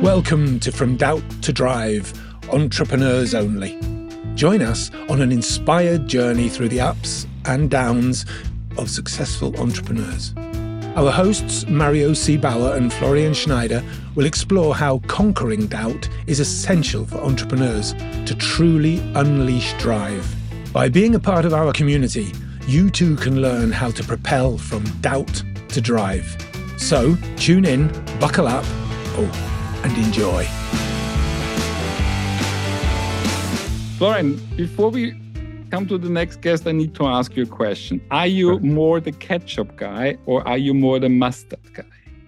Welcome to From Doubt to Drive, Entrepreneurs Only. Join us on an inspired journey through the ups and downs of successful entrepreneurs. Our hosts, Mario C. Bauer and Florian Schneider, will explore how conquering doubt is essential for entrepreneurs to truly unleash drive. By being a part of our community, you too can learn how to propel from doubt to drive. So tune in, buckle up, and enjoy. Florian, before we come to the next guest, I need to ask you a question. Are you more the ketchup guy or are you more the mustard guy?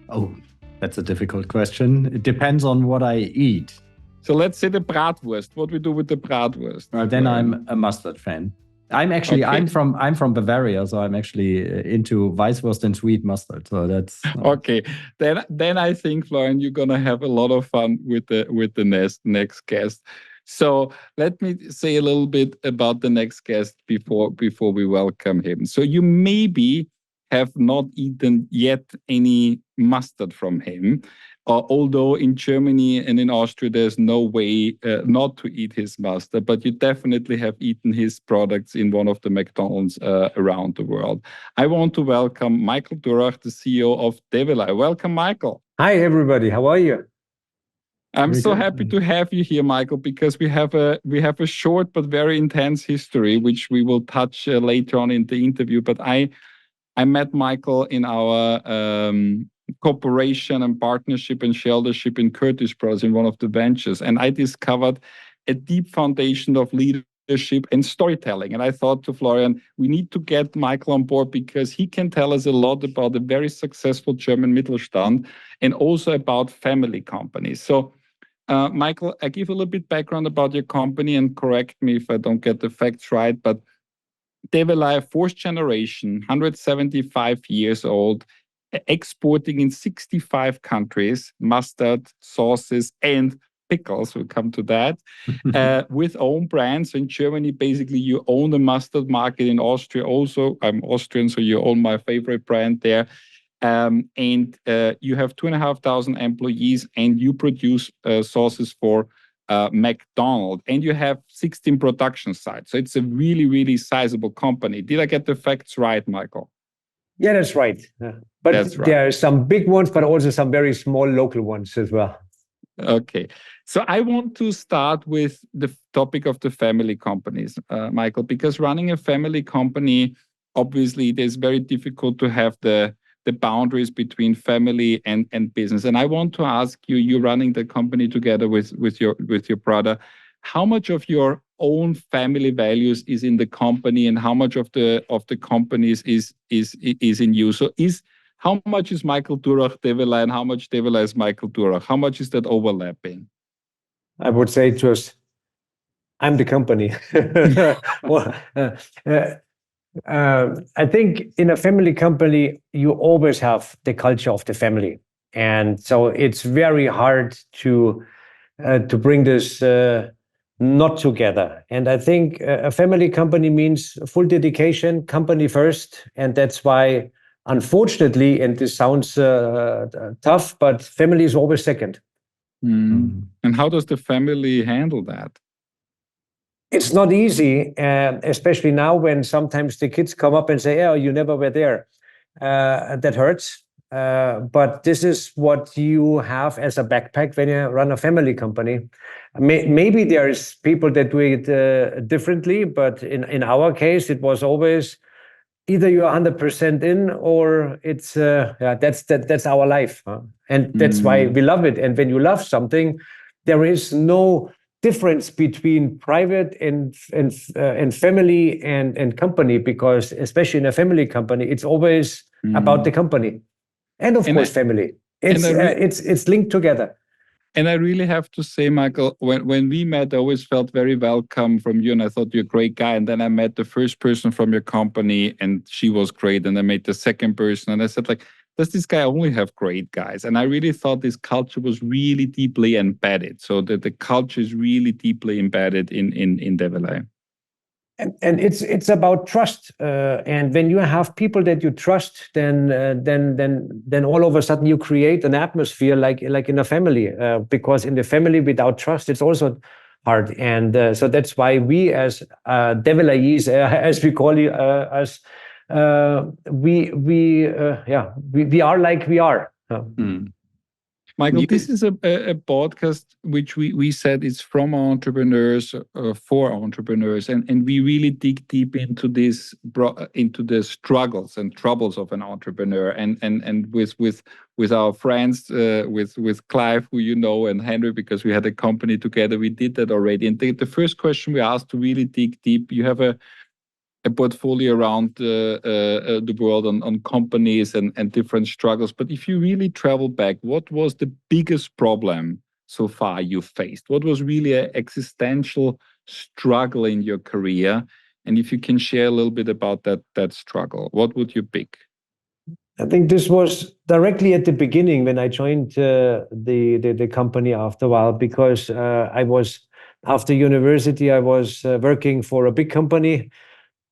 Oh, that's a difficult question. It depends on what I eat. So let's say the bratwurst. What we do with the bratwurst? Then I'm a mustard fan. I'm from Bavaria, so I'm actually into Weißwurst and sweet mustard. So that's okay. Then I think, Florian, you're gonna have a lot of fun with the next guest. So let me say a little bit about the next guest before we welcome him. So you maybe have not eaten yet any mustard from him. Although in Germany and in Austria, there's no way not to eat his mustard, but you definitely have eaten his products in one of the McDonalds around the world. I want to welcome Michael Durach, the CEO of Develey. Welcome, Michael. Hi, everybody. How are you? I'm so happy to have you here, Michael, because we have a short but very intense history, which we will touch later on in the interview. But I met Michael in our cooperation and partnership and shareholdership in Curtis Brothers in one of the ventures. And I discovered a deep foundation of leadership and storytelling. And I thought to Florian, we need to get Michael on board because he can tell us a lot about the very successful German Mittelstand and also about family companies. So, Michael, I give a little bit background about your company and correct me if I don't get the facts right, but Develey, fourth generation, 175 years old, exporting in 65 countries, mustard, sauces, and pickles. We'll come to that. With own brands. In Germany, basically, you own the mustard market. In Austria also. I'm Austrian, so you own my favorite brand there. And you have 2,500 employees, and you produce sauces for McDonald's. And you have 16 production sites. So it's a really, really sizable company. Did I get the facts right, Michael? Yeah, that's right. But that's right. There are some big ones, but also some very small local ones as well. Okay. So I want to start with the topic of the family companies, Michael, because running a family company, obviously, it is very difficult to have the boundaries between family and business. And I want to ask you, you're running the company together with your brother, how much of your own family values is in the company and how much of the companies is in you? So how much is Michael Durach Develey and how much Develey is Michael Durach? How much is that overlapping? I would say it was, I'm the company. Well, I think in a family company, you always have the culture of the family. And so it's very hard to bring this not together. And I think a family company means full dedication, company first. And that's why, unfortunately, and this sounds tough, but family is always second. Mm. And how does the family handle that? It's not easy, especially now when sometimes the kids come up and say, oh, you never were there. That hurts. But this is what you have as a backpack when you run a family company. Maybe there's people that do it differently, but in our case, it was always either you're 100% in or it's that's our life. And that's why we love it. And when you love something, there is no difference between private and family and company, because especially in a family company, it's always about the company. And of course, family. It's linked together. And I really have to say, Michael, when we met, I always felt very welcome from you, and I thought you're a great guy. And then I met the first person from your company, and she was great. And I met the second person, and I said, like, does this guy only have great guys? And I really thought this culture was really deeply embedded. So that the culture is really deeply embedded in Develey. And it's about trust. And when you have people that you trust, then all of a sudden you create an atmosphere like in a family. Because in the family without trust, it's also hard. And so that's why we as Develey's, as we call it, we are like we are. Michael, this is a podcast which we said is from entrepreneurs for entrepreneurs, and we really dig deep into this, into the struggles and troubles of an entrepreneur, and with our friends, with Clive, who you know, and Henry, because we had a company together, we did that already. And the first question we asked to really dig deep, you have a portfolio around the world on companies and different struggles. But if you really travel back, what was the biggest problem so far you faced? What was really an existential struggle in your career? And if you can share a little bit about that struggle, what would you pick? I think this was directly at the beginning when I joined the company after a while, because after university, I was working for a big company.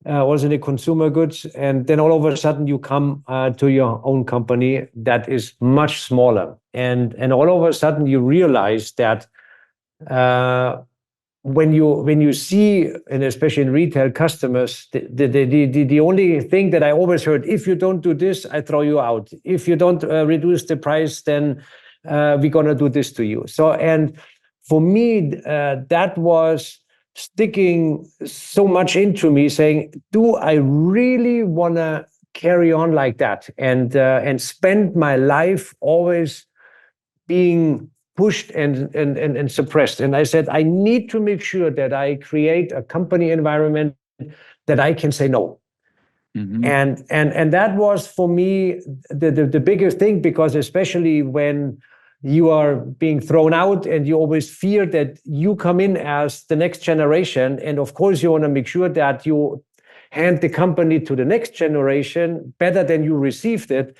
Was in the consumer goods, and then all of a sudden you come to your own company that is much smaller, and all of a sudden you realize that when you see, and especially in retail, customers, the only thing that I always heard: if you don't do this, I throw you out. If you don't reduce the price, then we're gonna do this to you. So, and for me, that was sticking so much into me, saying, do I really want to carry on like that and spend my life always being pushed and suppressed? And I said, I need to make sure that I create a company environment that I can say no. Mm-hmm. And that was for me the biggest thing, because especially when you are being thrown out and you always fear that you come in as the next generation. And of course, you want to make sure that you hand the company to the next generation better than you received it.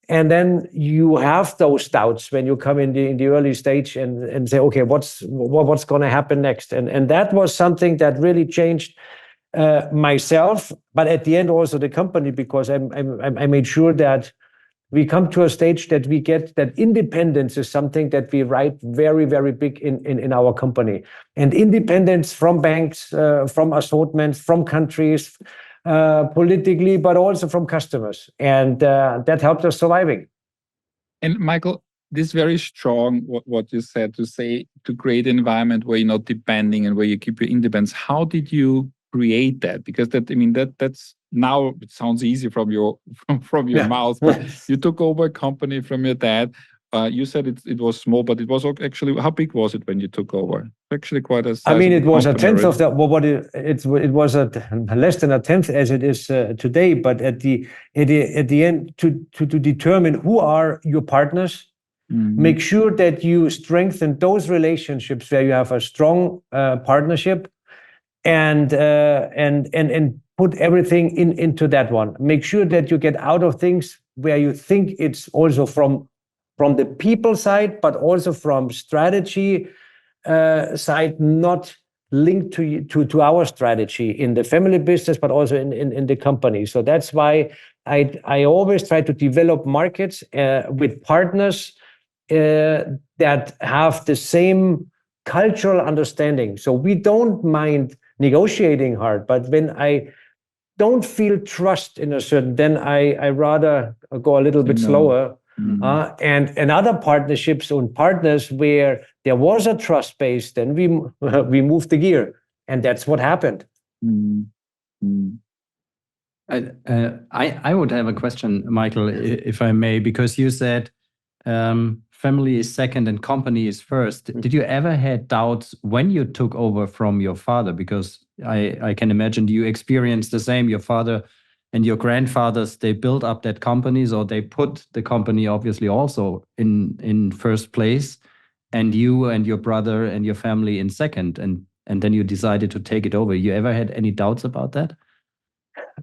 And then you have those doubts when you come in the early stage and say, okay, what's going to happen next? And that was something that really changed myself, but at the end also the company, because I made sure that we come to a stage that we get that independence is something that we write very, very big in our company. And independence from banks, from assortments, from countries, politically, but also from customers. And that helped us surviving. And Michael, this is very strong, what you said, to create an environment where you're not depending and where you keep your independence. How did you create that? Because that's now it sounds easy from your mouth, but you took over a company from your dad. You said it was small, but it was actually, how big was it when you took over? Actually, quite a sizable. I mean, it was a tenth already. of that. What it was less than a tenth as it is today. But at the end, to determine who are your partners, make sure that you strengthen those relationships where you have a strong partnership, and put everything into that one. Make sure that you get out of things where you think it's also from the people side, but also from strategy side, not linked to our strategy in the family business, but also in the company. So that's why I always try to develop markets with partners that have the same cultural understanding. So we don't mind negotiating hard, but when I don't feel trust in a certain, then I rather go a little bit slower. And other partnerships and partners where there was a trust base, then we moved the gear, and that's what happened. I would have a question, Michael, if I may, because you said family is second and company is first. Did you ever had doubts when you took over from your father? Because I can imagine you experienced the same. Your father and your grandfathers, they built up that companies, or they put the company obviously also in first place, and you and your brother and your family in second, and then you decided to take it over. You ever had any doubts about that?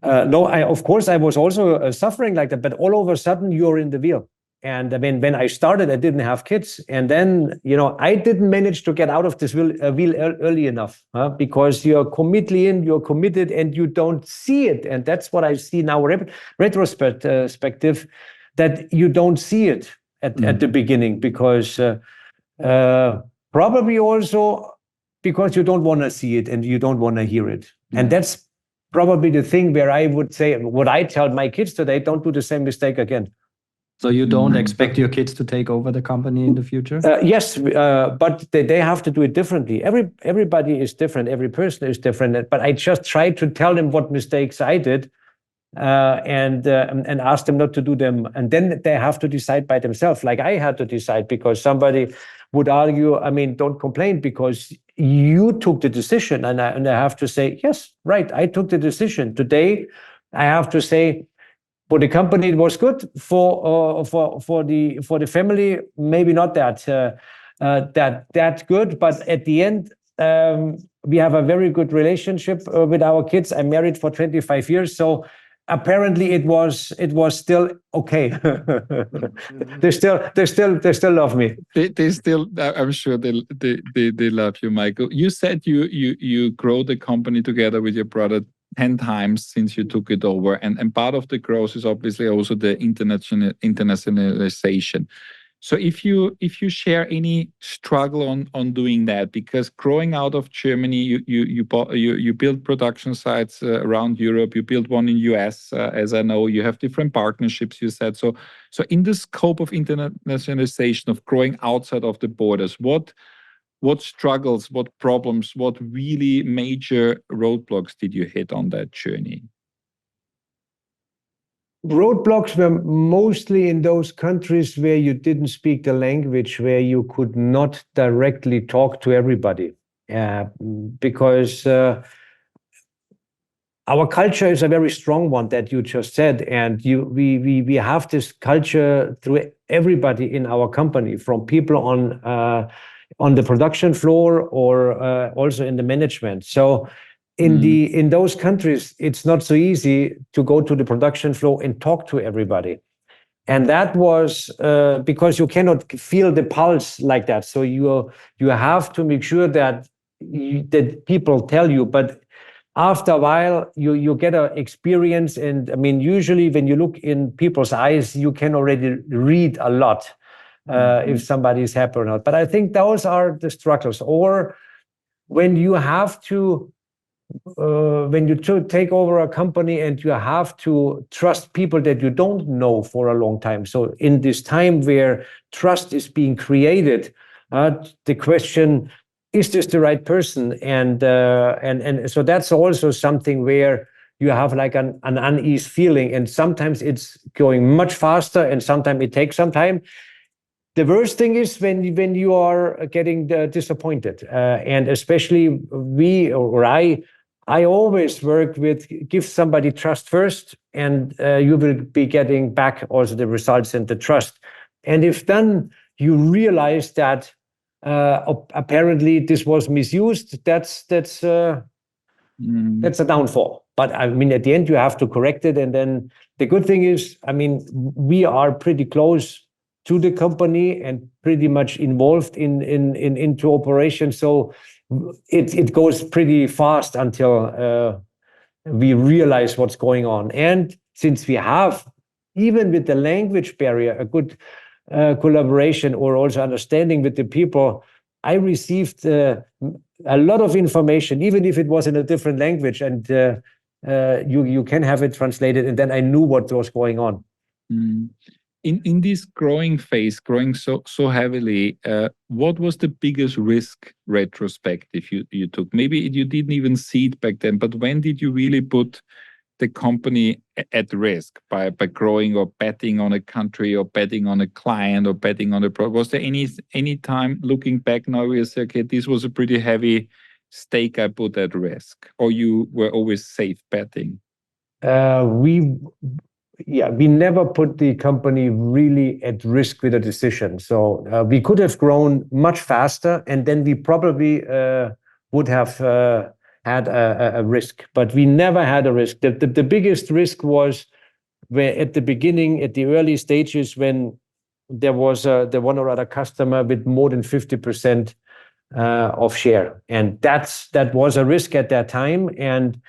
No, of course I was also suffering like that, but all of a sudden you're in the wheel. And I mean, when I started, I didn't have kids. And then, I didn't manage to get out of this wheel early enough, because you're committed, and you don't see it. And that's what I see now, retrospective, that you don't see it at the beginning, because probably also because you don't want to see it and you don't want to hear it. And that's probably the thing where I would say, what I tell my kids today, don't do the same mistake again. So you don't expect your kids to take over the company in the future? Yes, but they have to do it differently. Everybody is different. Every person is different. But I just try to tell them what mistakes I did, and ask them not to do them. And then they have to decide by themselves, like I had to decide, because somebody would argue, I mean, don't complain because you took the decision. And I have to say, yes, right, I took the decision. Today, I have to say, for the company, it was good. For the family, maybe not that good. But at the end, we have a very good relationship with our kids. I'm married for 25 years, so apparently it was still okay. they still love me. They still, I'm sure they love you, Michael. You said you grow the company together with your brother 10 times since you took it over, and part of the growth is obviously also the internationalization. So if you share any struggle on doing that, because growing out of Germany, you build production sites around Europe, you build one in US, as I know, you have different partnerships, you said. So in the scope of internationalization, of growing outside of the borders, what struggles, what problems, what really major roadblocks did you hit on that journey? Roadblocks were mostly in those countries where you didn't speak the language, where you could not directly talk to everybody, because our culture is a very strong one that you just said, and we have this culture through everybody in our company, from people on the production floor or also in the management. So in those countries, it's not so easy to go to the production floor and talk to everybody. And that was because you cannot feel the pulse like that. So you have to make sure that people tell you. But after a while, you get an experience. And I mean, usually when you look in people's eyes, you can already read a lot if somebody is happy or not. But I think those are the struggles. Or when you have to take over a company and you have to trust people that you don't know for a long time. So in this time where trust is being created, the question, is this the right person? And so that's also something where you have like an unease feeling. And sometimes it's going much faster and sometimes it takes some time. The worst thing is when you are getting disappointed. And especially I always work with, give somebody trust first, and you will be getting back also the results and the trust. And if then you realize that apparently this was misused, that's a downfall. But I mean, at the end you have to correct it. And then the good thing is, I mean, we are pretty close to the company and pretty much involved into operations. So it goes pretty fast until we realize what's going on. And since we have, even with the language barrier, a good collaboration or also understanding with the people, I received a lot of information, even if it was in a different language, and you can have it translated. And then I knew what was going on. In this growing phase, growing so heavily, what was the biggest risk retrospective you took? Maybe you didn't even see it back then, but when did you really put the company at risk by growing or betting on a country or betting on a client or betting on a product? Was there any time looking back now where you say, okay, this was a pretty heavy stake I put at risk, or you were always safe betting? We never put the company really at risk with a decision. So we could have grown much faster, and then we probably would have had a risk. But we never had a risk. The biggest risk was where at the beginning, at the early stages, when there was the one or other customer with more than 50% of share, and that was a risk at that time. And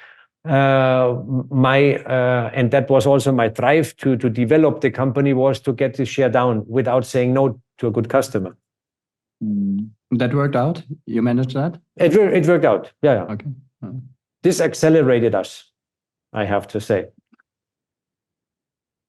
and that was also my drive to develop the company, was to get the share down without saying no to a good customer. That worked out? You managed that? It worked out. Yeah. Okay. This accelerated us, I have to say.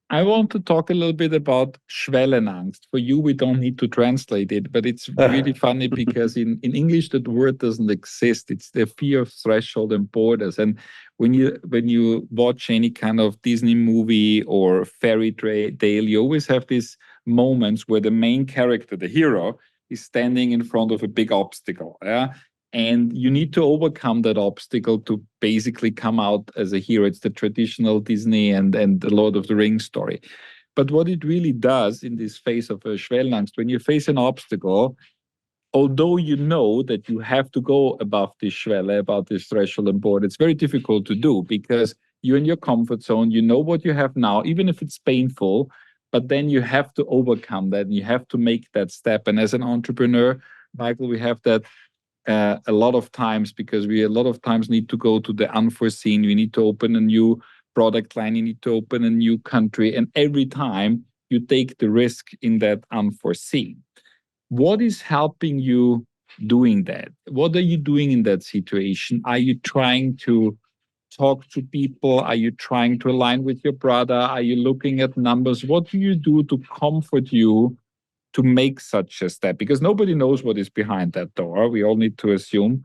I want to talk a little bit about Schwellenangst. For you, we don't need to translate it, but it's really funny because in English, that word doesn't exist. It's the fear of threshold and borders. And when you watch any kind of Disney movie or fairy tale, you always have these moments where the main character, the hero, is standing in front of a big obstacle. Yeah? And you need to overcome that obstacle to basically come out as a hero. It's the traditional Disney and the Lord of the Rings story. But what it really does in this phase of a Schwellenangst, when you face an obstacle, although you know that you have to go above this Schwelle, above this threshold and border, it's very difficult to do because you're in your comfort zone. You know what you have now, even if it's painful, but then you have to overcome that and you have to make that step. And as an entrepreneur, Michael, we have that a lot of times because we a lot of times need to go to the unforeseen. We need to open a new product line. You need to open a new country. And every time you take the risk in that unforeseen. What is helping you doing that? What are you doing in that situation? Are you trying to talk to people? Are you trying to align with your brother? Are you looking at numbers? What do you do to comfort you to make such a step? Because nobody knows what is behind that door. We all need to assume.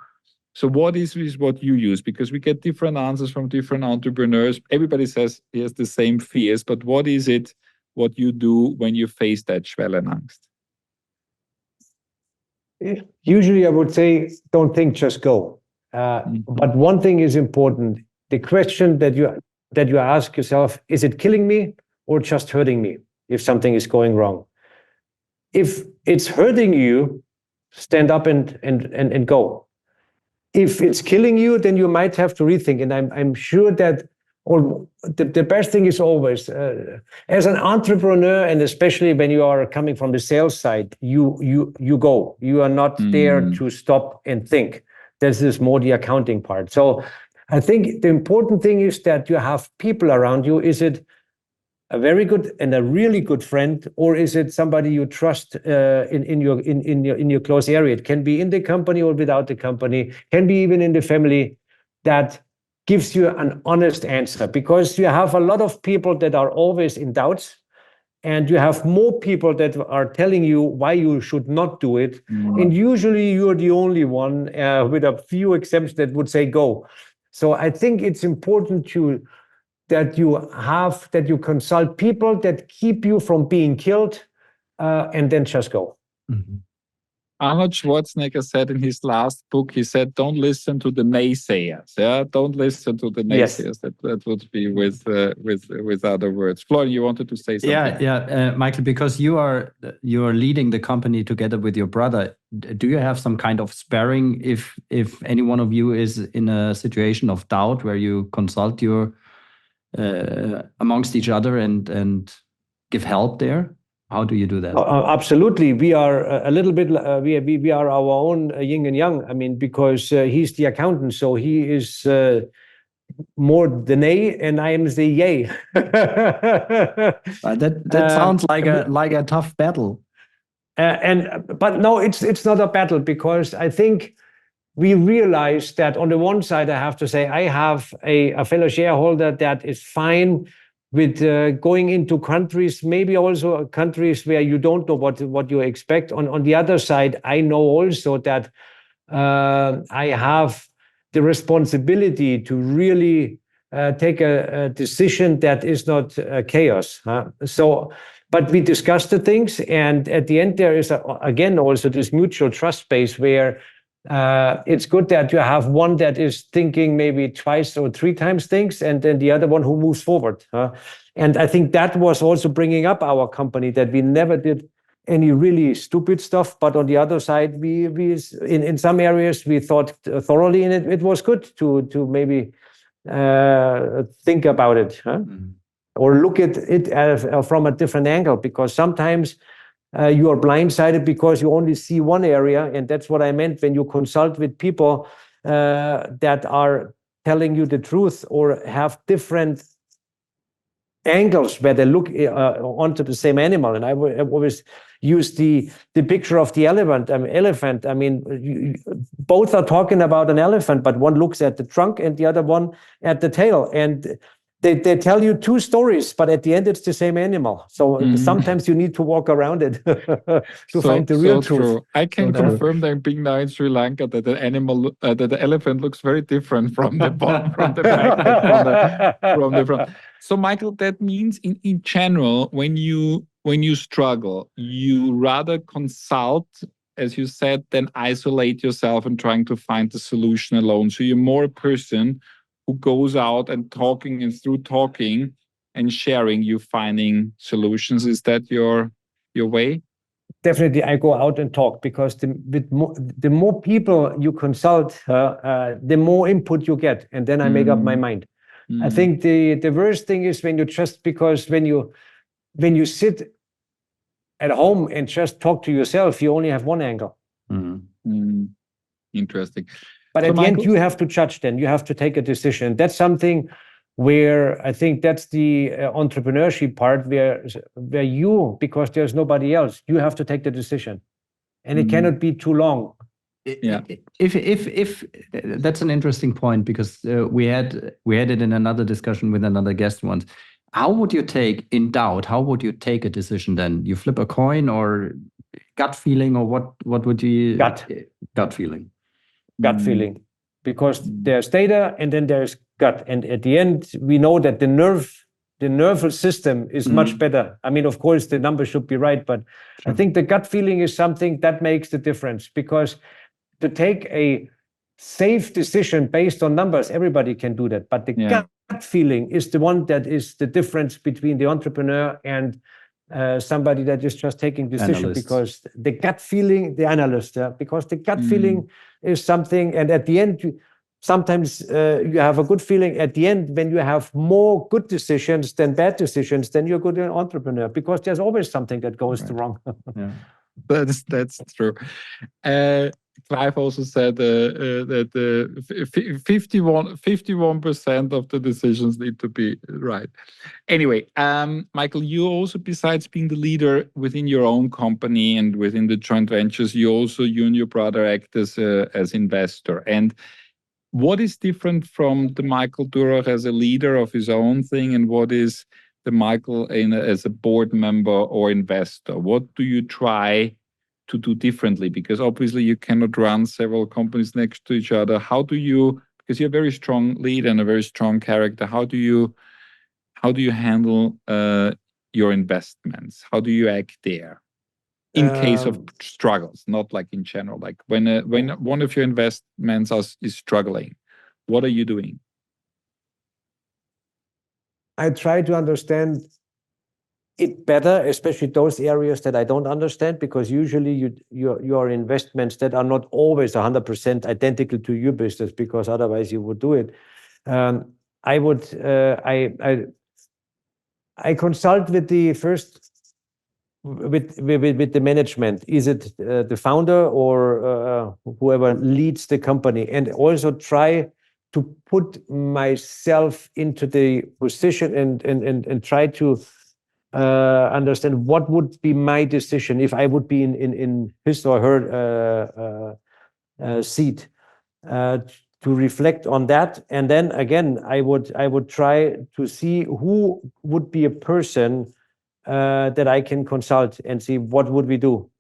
So what is what you use? Because we get different answers from different entrepreneurs. Everybody says he has the same fears, but what is it, what you do when you face that Schwellenangst? Usually I would say, don't think, just go. But one thing is important. The question that you ask yourself, is it killing me or just hurting me if something is going wrong? If it's hurting you, stand up and go. If it's killing you, then you might have to rethink. And I'm sure that the best thing is always, as an entrepreneur, and especially when you are coming from the sales side, you go. You are not there to stop and think. This is more the accounting part. So I think the important thing is that you have people around you. Is it a very good and a really good friend, or is it somebody you trust in your close area? It can be in the company or without the company, can be even in the family, that gives you an honest answer, because you have a lot of people that are always in doubts, and you have more people that are telling you why you should not do it. And usually you're the only one, with a few exemptions, that would say go. So I think it's important that you consult people that keep you from being killed, and then just go. Arnold Schwarzenegger said in his last book, he said, don't listen to the naysayers. Yeah, don't listen to the naysayers. Yes. That would be with other words. Florian, you wanted to say something? Yeah, Michael, because you are leading the company together with your brother. Do you have some kind of sparring if any one of you is in a situation of doubt, where you consult your amongst each other and give help there? How do you do that? Absolutely. We are a little bit, we are our own yin and yang. I mean, because he's the accountant, so he is more the nay and I am the yay. That sounds like a tough battle. But no, it's not a battle, because I think we realize that on the one side, I have to say, I have a fellow shareholder that is fine with going into countries, maybe also countries where you don't know what you expect. On the other side, I know also that I have the responsibility to really take a decision that is not chaos. So, but we discuss the things, and at the end there is again also this mutual trust space where it's good that you have one that is thinking maybe twice or three times things, and then the other one who moves forward. And I think that was also bringing up our company, that we never did any really stupid stuff, but on the other side, we in some areas we thought thoroughly, and it was good to maybe think about it, or look at it from a different angle, because sometimes you are blindsided because you only see one area. And that's what I meant when you consult with people that are telling you the truth or have different angles where they look onto the same animal. And I always use the picture of the elephant. I mean, both are talking about an elephant, but one looks at the trunk and the other one at the tail. And they tell you two stories, but at the end it's the same animal. So sometimes you need to walk around it to find the real truth. True. I can confirm that being now in Sri Lanka that the elephant looks very different from the bottom, from the back, from the front. So Michael, that means in general, when you struggle, you rather consult, as you said, than isolate yourself and trying to find the solution alone. So you're more a person who goes out and talking, and through talking and sharing, you finding solutions. Is that your way? Definitely, I go out and talk, because the more people you consult, the more input you get, and then I make up my mind. I think the worst thing is when you just, because when you sit at home and just talk to yourself, you only have one angle. Interesting. But at the end, you have to judge. Then you have to take a decision. That's something where I think that's the entrepreneurship part, where you, because there's nobody else, you have to take the decision, and it cannot be too long. Yeah. If that's an interesting point, because we had it in another discussion with another guest once. How would you take, in doubt, how would you take a decision then? You flip a coin, or gut feeling, or what would you? Gut feeling. Gut feeling, because there's data and then there's gut, and at the end we know that the nervous system is much better. I mean, of course the numbers should be right, but I think the gut feeling is something that makes the difference, because to take a safe decision based on numbers, everybody can do that, but the gut feeling is the one that is the difference between the entrepreneur and somebody that is just taking decision. Because the gut feeling, the analyst, because the gut feeling is something, and at the end, sometimes you have a good feeling. At the end, when you have more good decisions than bad decisions, then you're a good entrepreneur, because there's always something that goes wrong. That's true. Clive also said that 51% of the decisions need to be right. Anyway, Michael, you also, besides being the leader within your own company and within the joint ventures, you and your brother act as investor. And what is different from the Michael Durach as a leader of his own thing, and what is the Michael as a board member or investor? What do you try to do differently? Because obviously you cannot run several companies next to each other. How do you, because you're a very strong leader and a very strong character, how do you handle your investments? How do you act there in case of struggles? Not like in general, like when one of your investments is struggling, what are you doing? I try to understand it better, especially those areas that I don't understand, because usually your investments that are not always 100% identical to your business, because otherwise you would do it. I consult with the with the management. Is it the founder or whoever leads the company, and also try to put myself into the position and try to understand what would be my decision if I would be in his or her seat, to reflect on that. And then again, I would try to see who would be a person that I can consult and see what would we do.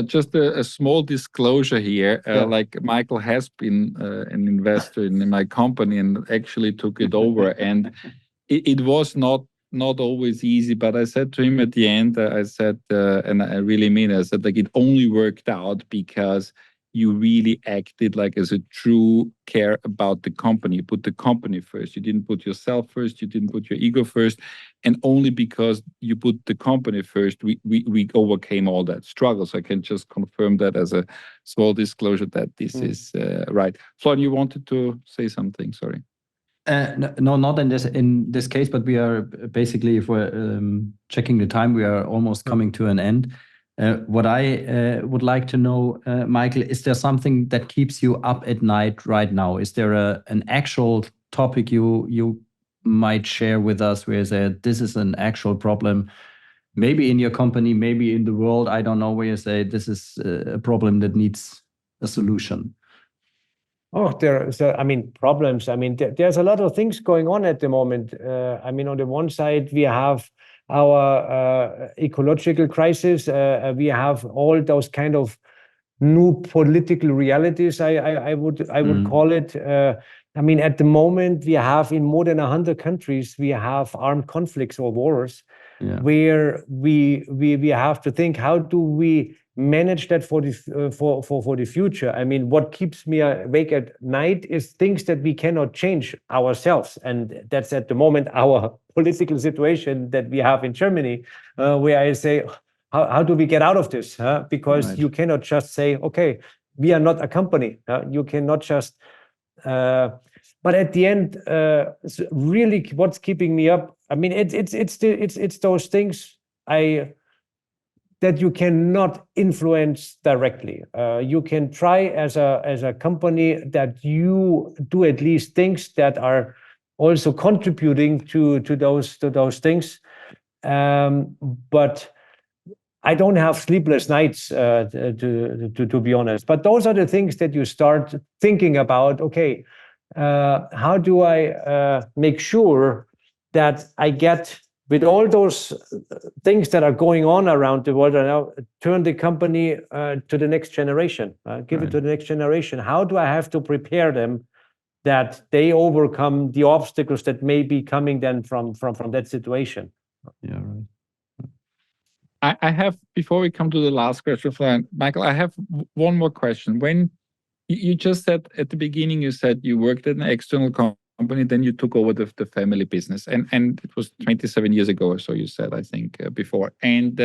Just a small disclosure here, like Michael has been an investor in my company and actually took it over, and it was not always easy, but I said to him at the end, I said, and I really mean it, I said, like, it only worked out because you really acted like as a true care about the company. You put the company first. You didn't put yourself first. You didn't put your ego first. And only because you put the company first, we overcame all that struggle. So I can just confirm that as a small disclosure that this is right. Florian, you wanted to say something, sorry. No, not in this case, but we are basically, if we're checking the time, we are almost coming to an end. What I would like to know, Michael, is there something that keeps you up at night right now? Is there an actual topic you might share with us where you say this is an actual problem, maybe in your company, maybe in the world, I don't know, where you say this is a problem that needs a solution? Oh, problems. There's a lot of things going on at the moment. On the one side, we have our ecological crisis. We have all those kind of new political realities, I would call it. At the moment, we have in more than 100 countries, we have armed conflicts or wars, where we have to think, how do we manage that for the future? What keeps me awake at night is things that we cannot change ourselves, and that's at the moment our political situation that we have in Germany, where I say, how do we get out of this? Because you cannot just say, okay, we are not a company. You cannot just. But at the end, really, what's keeping me up? It's those things that you cannot influence directly. You can try as a company that you do at least things that are also contributing to those things. But I don't have sleepless nights, to be honest. But those are the things that you start thinking about. Okay, how do I make sure that I get, with all those things that are going on around the world right now, turn the company to the next generation, give it to the next generation? How do I have to prepare them that they overcome the obstacles that may be coming then from that situation? Yeah, right. I have, before we come to the last question, Michael, I have one more question. When you just said at the beginning, you said you worked at an external company, then you took over the family business, and it was 27 years ago or so, you said, I think, before. And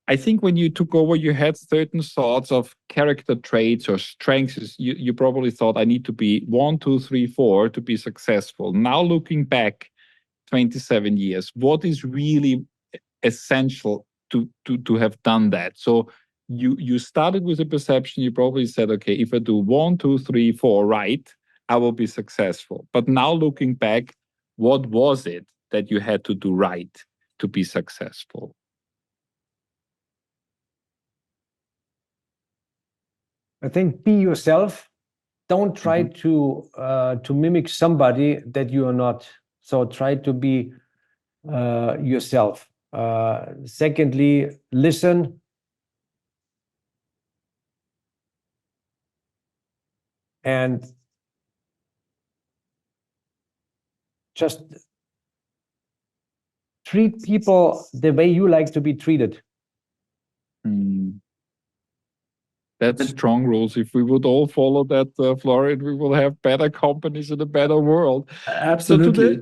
I think when you took over, you had certain sorts of character traits or strengths. You probably thought, I need to be 1, 2, 3, 4 to be successful. Now looking back 27 years, what is really essential to have done that? So you started with a perception. You probably said, okay, if I do 1, 2, 3, 4 right, I will be successful. But now looking back, what was it that you had to do right to be successful? I think be yourself. Don't try to mimic somebody that you are not. So try to be yourself. Secondly, listen. And just treat people the way you like to be treated. That's strong rules. If we would all follow that, Florian, we will have better companies and a better world. Absolutely.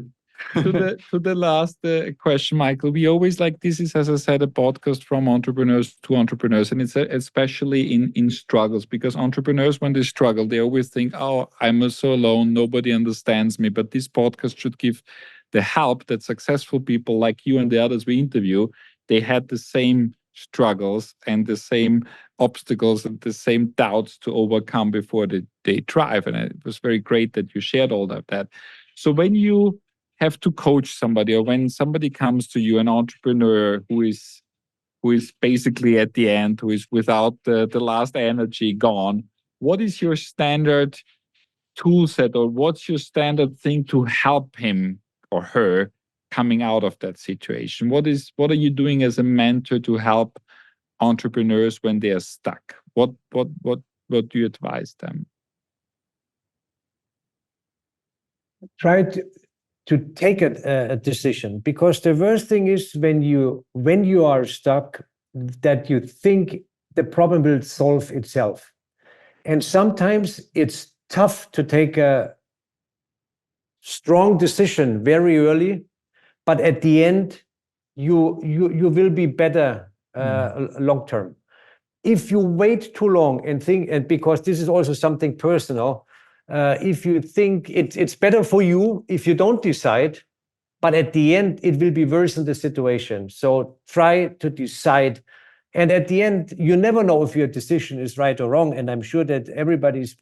So to the last question, Michael, we always like, this is, as I said, a podcast from entrepreneurs to entrepreneurs, and it's especially in struggles, because entrepreneurs, when they struggle, they always think, oh, I'm so alone, nobody understands me. But this podcast should give the help that successful people like you and the others we interview, they had the same struggles and the same obstacles and the same doubts to overcome before they thrive. And it was very great that you shared all of that. So when you have to coach somebody, or when somebody comes to you, an entrepreneur who is basically at the end, who is without the last energy gone, what is your standard tool set, or what's your standard thing to help him or her coming out of that situation? What are you doing as a mentor to help entrepreneurs when they are stuck? What do you advise them? Try to take a decision, because the worst thing is when you are stuck, that you think the problem will solve itself. And sometimes it's tough to take a strong decision very early, but at the end you will be better long term. If you wait too long and think, and because this is also something personal, if you think it's better for you if you don't decide, but at the end, it will be worse in the situation. So try to decide. And at the end, you never know if your decision is right or wrong. And I'm sure that everybody's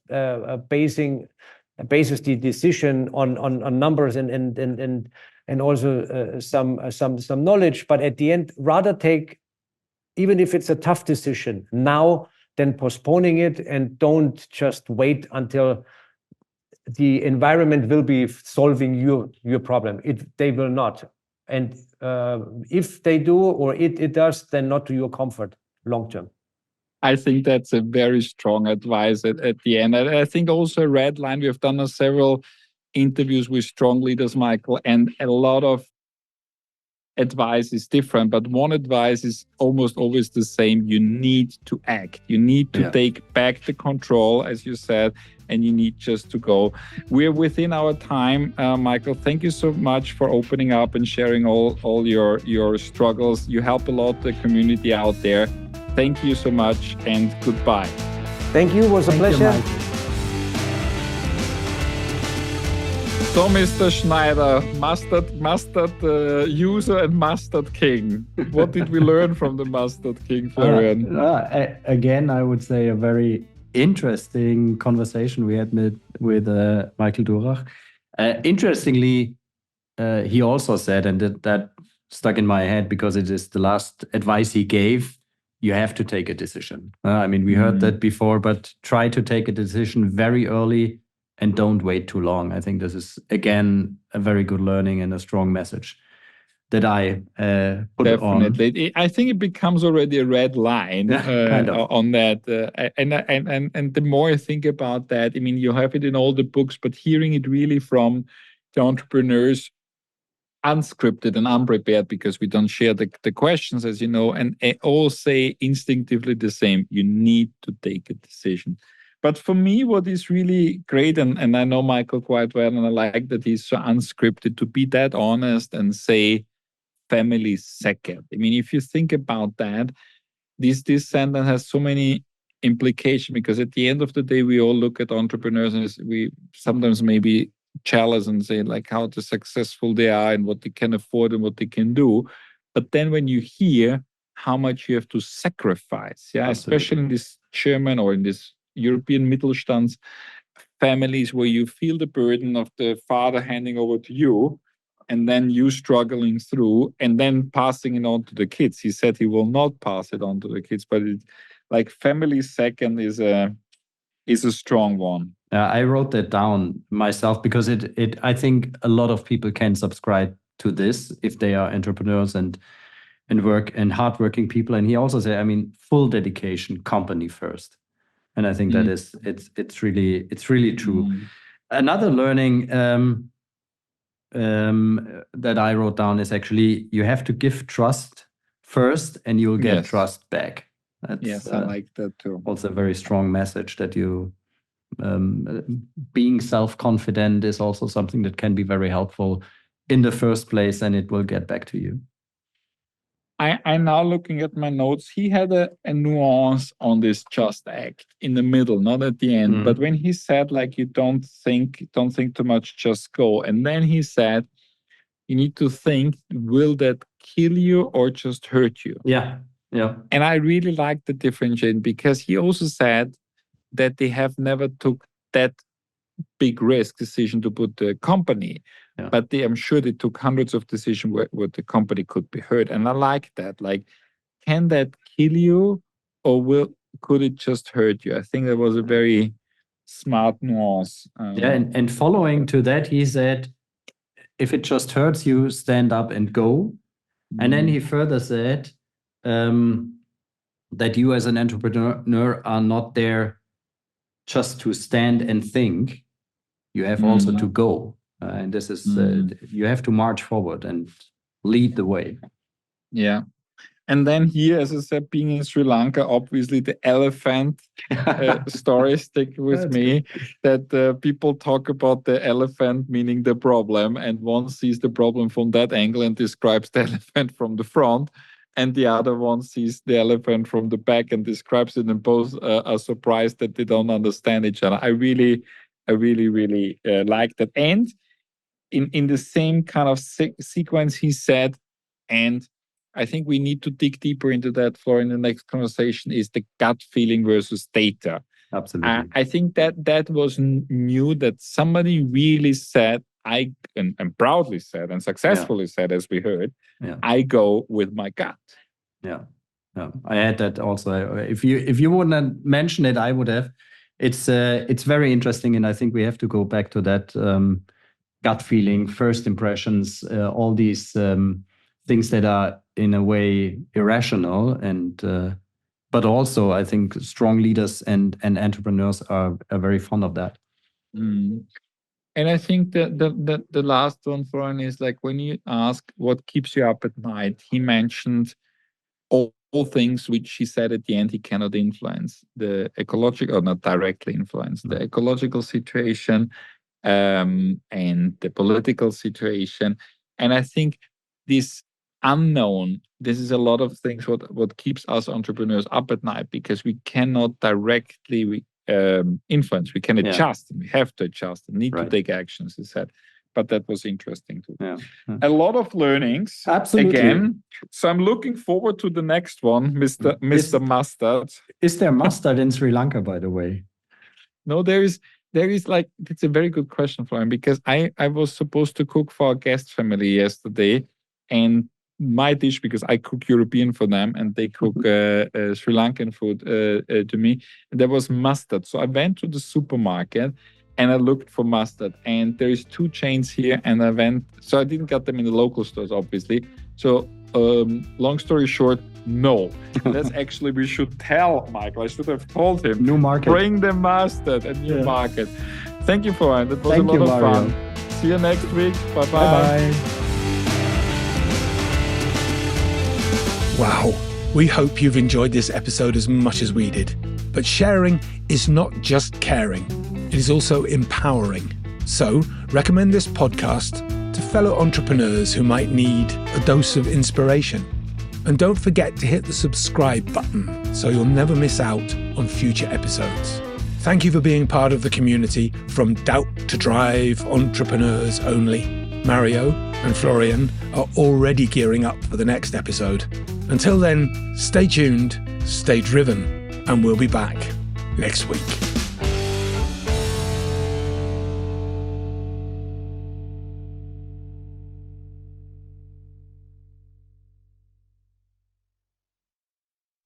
bases the decision on numbers and also some knowledge. But at the end, rather take, even if it's a tough decision now, than postponing it, and don't just wait until the environment will be solving your problem. They will not. And if they do, or it does, then not to your comfort long term. I think that's a very strong advice at the end. I think also a red line. We have done several interviews with strong leaders, Michael, and a lot of advice is different, but one advice is almost always the same. You need to act. You need to take back the control, as you said, and you need just to go. We're within our time. Michael, thank you so much for opening up and sharing all your struggles. You help a lot the community out there. Thank you so much, and goodbye. Thank you. It was a pleasure. So, Mr. Schneider, mustard user and mustard king. What did we learn from the mustard king, Florian? Again, I would say a very interesting conversation we had with Michael Durach. Interestingly, he also said, and that stuck in my head because it is the last advice he gave, you have to take a decision. I mean, we heard that before, but try to take a decision very early and don't wait too long. I think this is, again, a very good learning and a strong message that I put Definitely. I think it becomes already a red line kind of on that. And the more I think about that, I mean, you have it in all the books, but hearing it really from the entrepreneurs, unscripted and unprepared, because we don't share the questions, as you know, and all say instinctively the same. You need to take a decision. But for me, what is really great, and I know Michael quite well, and I like that he's so unscripted, to be that honest and say family second. I mean, if you think about that, this sentence has so many implications, because at the end of the day, we all look at entrepreneurs and we sometimes maybe jealous and say like how successful they are and what they can afford and what they can do. But then when you hear how much you have to sacrifice, especially in this German or in this European Mittelstand families, where you feel the burden of the father handing over to you and then you struggling through and then passing it on to the kids. He said he will not pass it on to the kids, but it's like family second is a strong one. I wrote that down myself because I think a lot of people can subscribe to this if they are entrepreneurs and work and hardworking people. And he also said, I mean, full dedication, company first. And I think that it's really true. Another learning that I wrote down is actually you have to give trust first, and you'll get trust back. Yes, I like that too. Also a very strong message that you being self-confident is also something that can be very helpful in the first place, and it will get back to you. I'm now looking at my notes. He had a nuance on this just act in the middle, not at the end. But when he said, like, you don't think too much, just go. And then he said, you need to think, will that kill you or just hurt you? Yeah. And I really like the differentiation, because he also said that they have never took that big risk decision to put the company. But I'm sure they took hundreds of decisions where the company could be hurt. And I like that. Like, can that kill you or could it just hurt you? I think that was a very smart nuance. And following to that, he said, if it just hurts you, stand up and go. And then he further said that you as an entrepreneur are not there just to stand and think. You have also to go. And this is, you have to march forward and lead the way. Yeah. And then here, as I said, being in Sri Lanka, obviously the elephant story stick with me. That people talk about the elephant, meaning the problem, and one sees the problem from that angle and describes the elephant from the front, and the other one sees the elephant from the back and describes it, and both are surprised that they don't understand each other. I really I really, really like that. And in the same kind of sequence, he said, and I think we need to dig deeper into that, Florian, in the next conversation, is the gut feeling versus data. Absolutely. I think that was new, that somebody really said, and proudly said, and successfully said, as we heard, I go with my gut. Yeah. I had that also. If you wouldn't mention it, I would have. It's very interesting, and I think we have to go back to that gut feeling, first impressions, all these things that are in a way irrational, and but also I think strong leaders and entrepreneurs are very fond of that. And I think that the last one, Florian, is like when you ask what keeps you up at night, he mentioned all things which he said at the end he cannot influence. The ecological, or not directly influence, the ecological situation and the political situation. And I think this unknown, this is a lot of things what keeps us entrepreneurs up at night, because we cannot directly influence. We can adjust, and we have to adjust and need to take actions, he said. But that was interesting too. A lot of learnings. Absolutely. Again. So I'm looking forward to the next one, Mr. Mustard. Is there mustard in Sri Lanka, by the way? No, there is like, it's a very good question, Florian, because I was supposed to cook for our guest family yesterday, and my dish, because I cook European for them and they cook Sri Lankan food to me, there was mustard. So I went to the supermarket and I looked for mustard, and there is 2 chains here, and I didn't get them in the local stores, obviously. So long story short, no. That's actually, we should tell Michael. I should have told him. New market. Bring the mustard, a new market. Thank you, Florian. That was a lot of fun. See you next week. Bye-bye. Bye-bye. Wow, we hope you've enjoyed this episode as much as we did. But sharing is not just caring, it is also empowering. So recommend this podcast to fellow entrepreneurs who might need a dose of inspiration. And don't forget to hit the subscribe button so you'll never miss out on future episodes. Thank you for being part of the community from Doubt to Drive Entrepreneurs Only. Mario and Florian are already gearing up for the next episode. Until then, stay tuned, stay driven, and we'll be back next week.